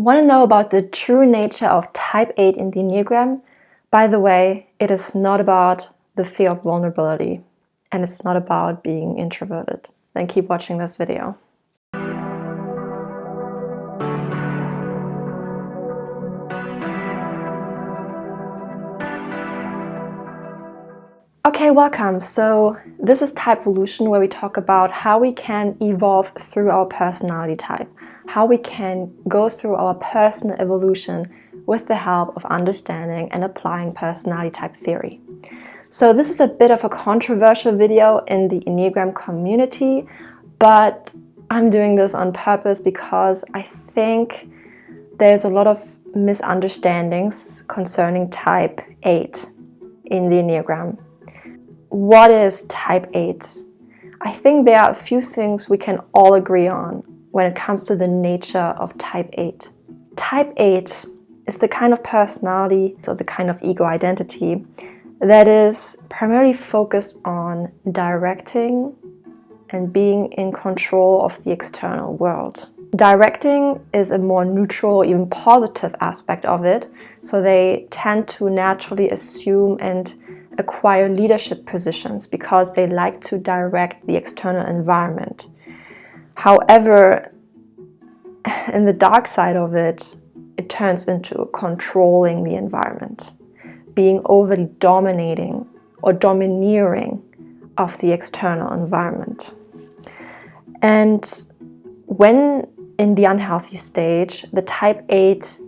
Want to know about the true nature of type 8 in the Enneagram? By the way, it is not about the fear of vulnerability, and it's not about being introverted. Then keep watching this video. Okay, welcome. So this is Type Evolution, where we talk about how we can evolve through our personality type, how we can go through our personal evolution with the help of understanding and applying personality type theory. So this is a bit of a controversial video in the Enneagram community, but I'm doing this on purpose because I think there's a lot of misunderstandings concerning type 8 in the Enneagram. What is type 8? I think there are a few things we can all agree on when it comes to the nature of type 8. Type 8 is the kind of personality, so the kind of ego identity, that is primarily focused on directing and being in control of the external world. Directing is a more neutral, even positive aspect of it, so they tend to naturally assume and acquire leadership positions because they like to direct the external environment. However, in the dark side of it, it turns into controlling the environment, being overly dominating or domineering of the external environment. And when in the unhealthy stage, the type 8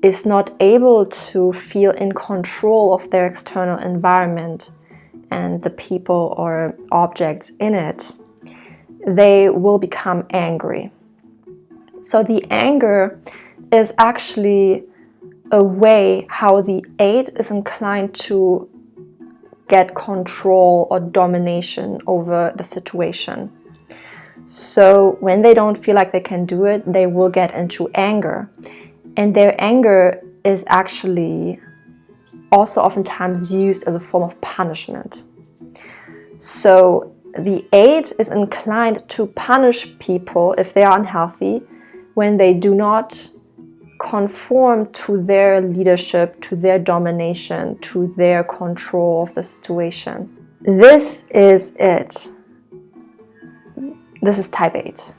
is not able to feel in control of their external environment and the people or objects in it, they will become angry. So the anger is actually a way how the 8 is inclined to get control or domination over the situation. So when they don't feel like they can do it, they will get into anger. And their anger is actually also oftentimes used as a form of punishment. So the 8 is inclined to punish people if they are unhealthy when they do not conform to their leadership, to their domination, to their control of the situation. This is it. This is type 8.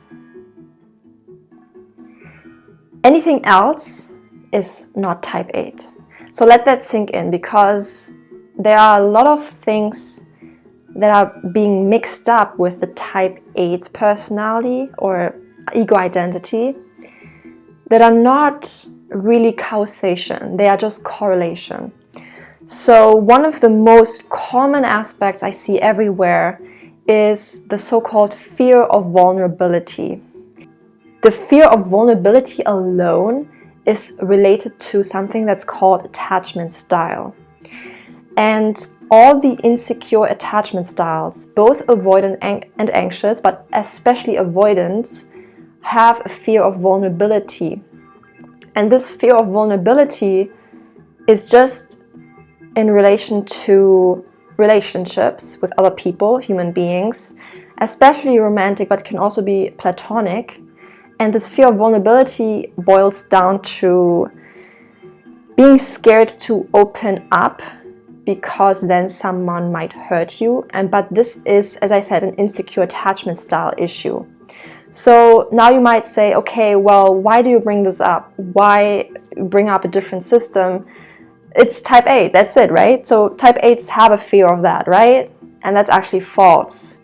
Anything else is not type 8. So let that sink in, because there are a lot of things that are being mixed up with the type 8 personality or ego identity that are not really causation, they are just correlation. So one of the most common aspects I see everywhere is the so-called fear of vulnerability. The fear of vulnerability alone is related to something that's called attachment style. And all the insecure attachment styles, both avoidant and anxious, but especially avoidance, have a fear of vulnerability. And this fear of vulnerability is just in relation to relationships with other people, human beings, especially romantic, but can also be platonic. And this fear of vulnerability boils down to being scared to open up because then someone might hurt you. But this is, as I said, an insecure attachment style issue. So now you might say, okay, well, why do you bring this up? Why bring up a different system? It's type 8, that's it, right? So type 8s have a fear of that, right? And that's actually false.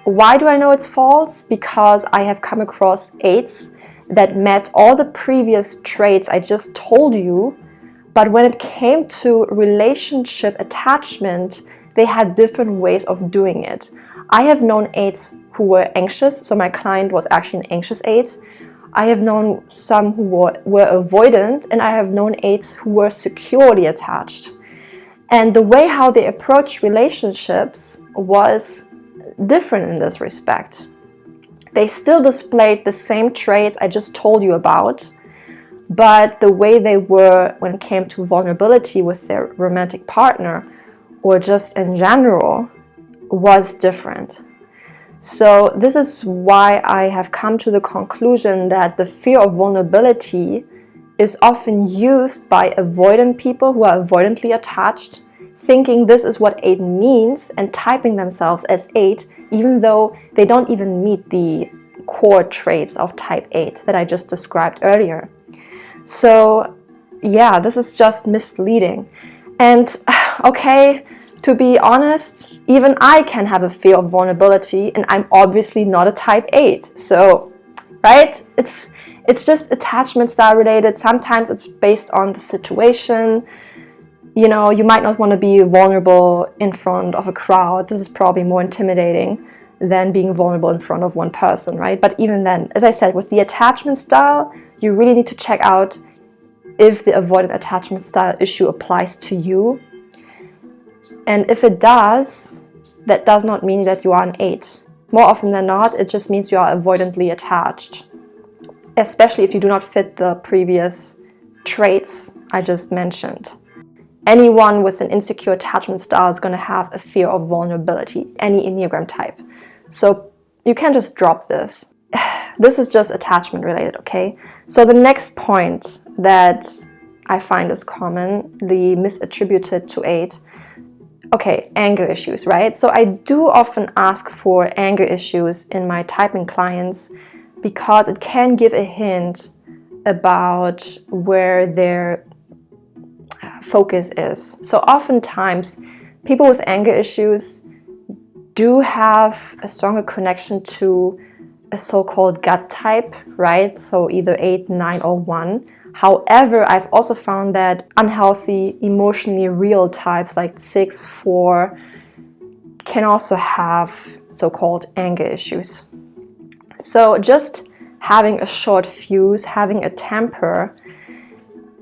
Why do I know it's false? Because I have come across 8s that met all the previous traits I just told you, but when it came to relationship attachment, they had different ways of doing it. I have known 8s who were anxious, so my client was actually an anxious 8. I have known some who were avoidant, and I have known 8s who were securely attached. And the way how they approached relationships was different in this respect. They still displayed the same traits I just told you about, but the way they were when it came to vulnerability with their romantic partner or just in general was different. So this is why I have come to the conclusion that the fear of vulnerability is often used by avoidant people who are avoidantly attached, thinking this is what 8 means and typing themselves as 8, even though they don't even meet the core traits of type 8 that I just described earlier. So yeah, this is just misleading. And okay, to be honest, even I can have a fear of vulnerability, and I'm obviously not a type 8. So, right? It's just attachment style related. Sometimes it's based on the situation. You know, you might not want to be vulnerable in front of a crowd. This is probably more intimidating than being vulnerable in front of one person, right? But even then, as I said, with the attachment style, you really need to check out if the avoidant attachment style issue applies to you. And if it does, that does not mean that you are an 8. More often than not, it just means you are avoidantly attached, especially if you do not fit the previous traits I just mentioned. Anyone with an insecure attachment style is going to have a fear of vulnerability, any Enneagram type. So you can just drop this. This is just attachment related, okay? So the next point that I find is commonly misattributed to 8, okay, anger issues, right? So I do often ask for anger issues in my typing clients because it can give a hint about where their focus is. So oftentimes, people with anger issues do have a stronger connection to a so-called gut type, right? So either 8, 9, or 1. However, I've also found that unhealthy, emotionally real types like 6, 4 can also have so-called anger issues. So just having a short fuse, having a temper,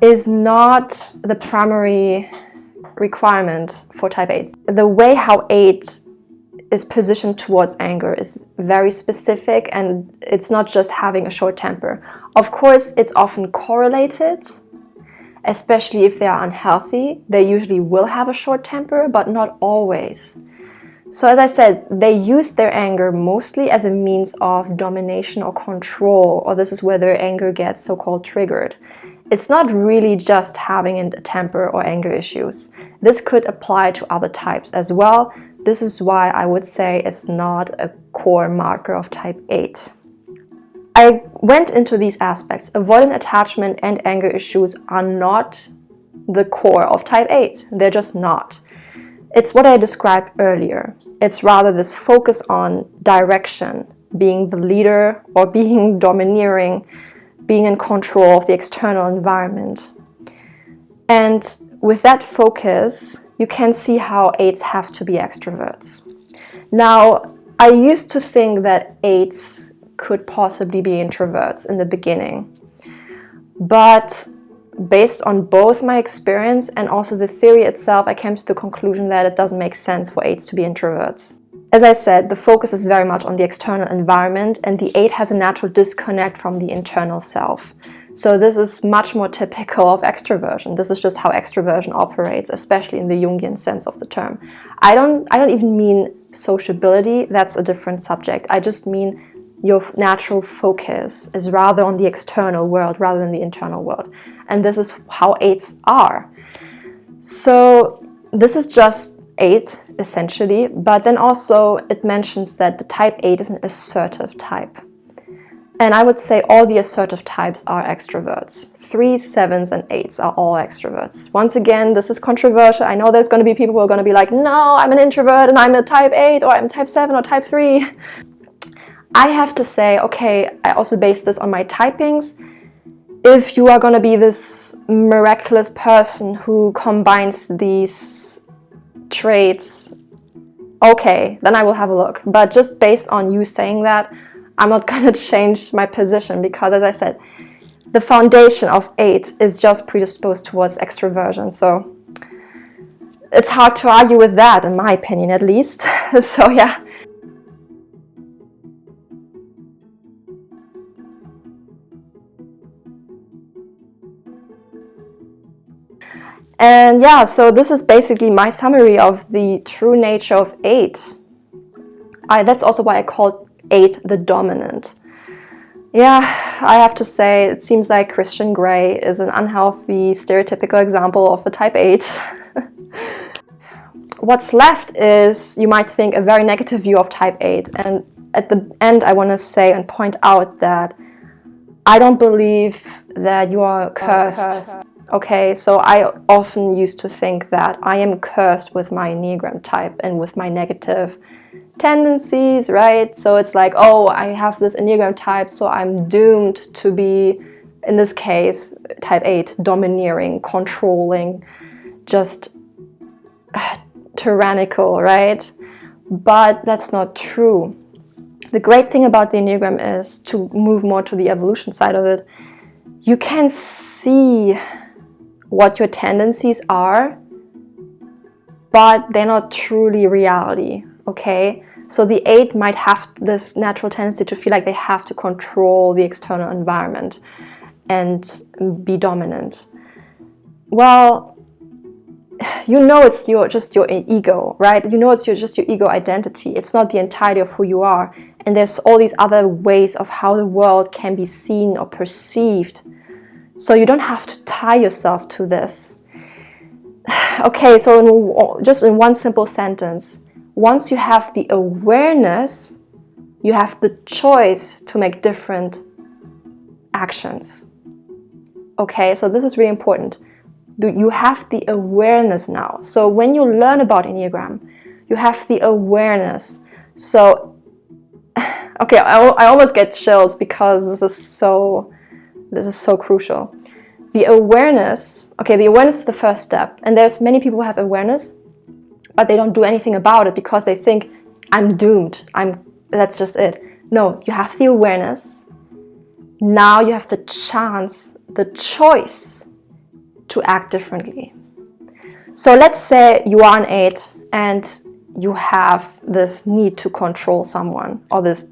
is not the primary requirement for type 8. The way how 8 is positioned towards anger is very specific, and it's not just having a short temper. Of course, it's often correlated, especially if they are unhealthy. They usually will have a short temper, but not always. So as I said, they use their anger mostly as a means of domination or control, or this is where their anger gets so-called triggered. It's not really just having a temper or anger issues. This could apply to other types as well. This is why I would say it's not a core marker of type 8. I went into these aspects. Avoidant attachment and anger issues are not the core of type 8. They're just not. It's what I described earlier. It's rather this focus on direction, being the leader or being domineering, being in control of the external environment. And with that focus, you can see how 8s have to be extroverts. Now, I used to think that 8s could possibly be introverts in the beginning. But based on both my experience and also the theory itself, I came to the conclusion that it doesn't make sense for 8s to be introverts. As I said, the focus is very much on the external environment, and the 8 has a natural disconnect from the internal self. So this is much more typical of extroversion. This is just how extroversion operates, especially in the Jungian sense of the term. I don't even mean sociability, that's a different subject. I just mean your natural focus is rather on the external world rather than the internal world. And this is how 8s are. So this is just 8 essentially, but then also it mentions that the type 8 is an assertive type. And I would say all the assertive types are extroverts. 3s, 7s, and 8s are all extroverts. Once again, this is controversial. I know there's going to be people who are going to be like, no, I'm an introvert and I'm a type 8 or I'm type 7 or type 3. I have to say, okay, I also base this on my typings. If you are going to be this miraculous person who combines these traits, okay, then I will have a look. But just based on you saying that, I'm not going to change my position because, as I said, the foundation of 8 is just predisposed towards extroversion. So it's hard to argue with that, in my opinion, at least. So yeah. And yeah, so this is basically my summary of the true nature of 8. That's also why I called 8 the dominant. Yeah, I have to say, it seems like Christian Grey is an unhealthy, stereotypical example of a type 8. What's left is, you might think, a very negative view of type 8. And at the end, I want to say and point out that I don't believe that you are cursed. Okay, so I often used to think that I am cursed with my Enneagram type and with my negative tendencies, right? So it's like, oh, I have this Enneagram type, so I'm doomed to be, in this case, type 8, domineering, controlling, just tyrannical, right? But that's not true. The great thing about the Enneagram is, to move more to the evolution side of it, you can see what your tendencies are, but they're not truly reality, okay? So the 8 might have this natural tendency to feel like they have to control the external environment and be dominant. Well, you know it's just your ego, right? You know it's just your ego identity. It's not the entirety of who you are. And there's all these other ways of how the world can be seen or perceived. So you don't have to tie yourself to this. Okay, so just in one simple sentence, once you have the awareness, you have the choice to make different actions. Okay, so this is really important. You have the awareness now. So when you learn about Enneagram, you have the awareness. So, okay, I almost get chills because this is so crucial. The awareness, okay, the awareness is the first step. And there's many people who have awareness, but they don't do anything about it because they think, I'm doomed. That's just it. No, you have the awareness. Now you have the chance, the choice to act differently. So let's say you are an 8 and you have this need to control someone, or this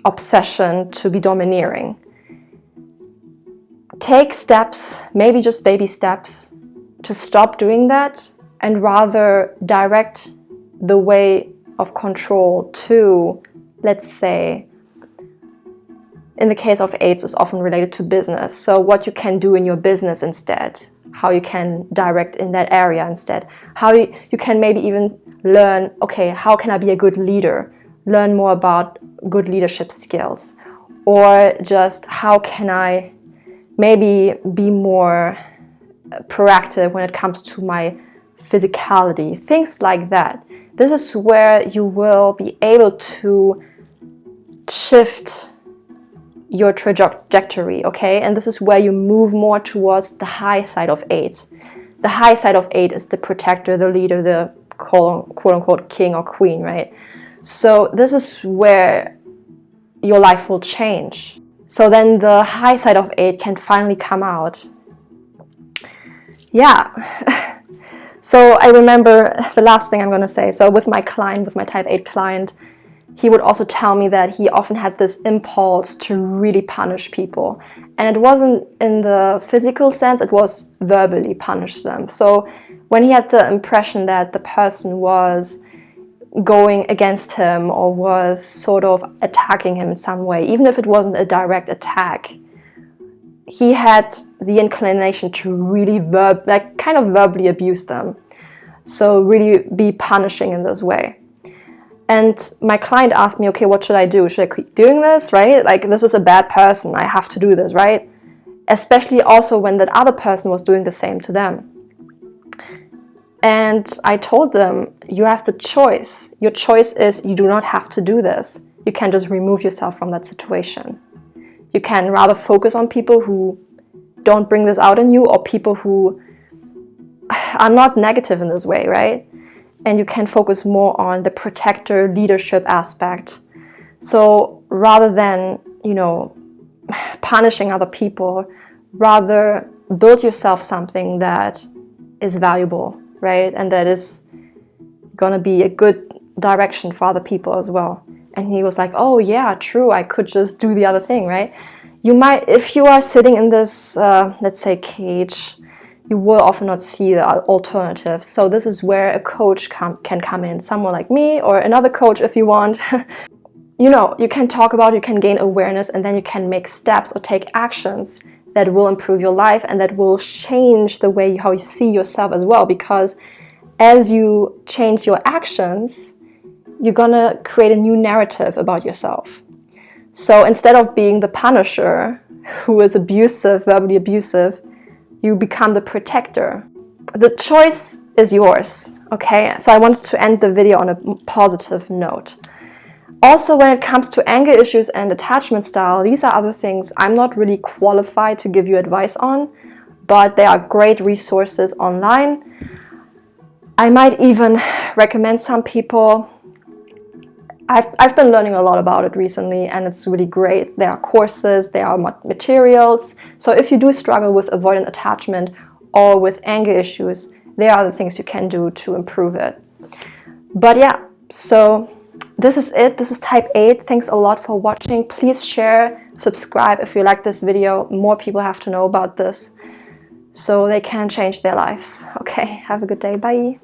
obsession to be domineering. Take steps, maybe just baby steps, to stop doing that and rather direct the way of control to, let's say, in the case of 8s, is often related to business. So what you can do in your business instead, how you can direct in that area instead, how you can maybe even learn, okay, how can I be a good leader? Learn more about good leadership skills. Or just how can I maybe be more proactive when it comes to my physicality, things like that. This is where you will be able to shift your trajectory, okay? And this is where you move more towards the high side of 8. The high side of 8 is the protector, the leader, the quote-unquote king or queen, right? So this is where your life will change. So then the high side of 8 can finally come out. Yeah. So I remember the last thing I'm going to say. So with my type 8 client, he would also tell me that he often had this impulse to really punish people. And it wasn't in the physical sense, it was verbally punish them. So when he had the impression that the person was going against him or was sort of attacking him in some way, even if it wasn't a direct attack, he had the inclination to really kind of verbally abuse them. So really be punishing in this way. And my client asked me, okay, what should I do? Should I keep doing this, right? Like, this is a bad person. I have to do this, right? Especially also when that other person was doing the same to them. And I told them, you have the choice. Your choice is you do not have to do this. You can just remove yourself from that situation. You can rather focus on people who don't bring this out in you, or people who are not negative in this way, right? And you can focus more on the protector leadership aspect. So rather than, punishing other people, rather build yourself something that is valuable, right? And that is going to be a good direction for other people as well. And he was like, oh yeah, true, I could just do the other thing, right? You might, if you are sitting in this, let's say, cage, you will often not see the alternatives. So this is where a coach can come in, someone like me or another coach if you want. You know, you can talk about, you can gain awareness, and then you can make steps or take actions that will improve your life and that will change the way how you see yourself as well. Because as you change your actions, you're gonna create a new narrative about yourself. So instead of being the punisher who is abusive, verbally abusive, you become the protector. The choice is yours, okay? So I wanted to end the video on a positive note. Also, when it comes to anger issues and attachment style, these are other things I'm not really qualified to give you advice on, but they are great resources online. I might even recommend some people. I've been learning a lot about it recently, and it's really great. There are courses, there are materials. So if you do struggle with avoidant attachment or with anger issues, there are the things you can do to improve it. But yeah, so this is it. This is type 8. Thanks a lot for watching. Please share, subscribe if you like this video. More people have to know about this so they can change their lives. Okay, have a good day. Bye.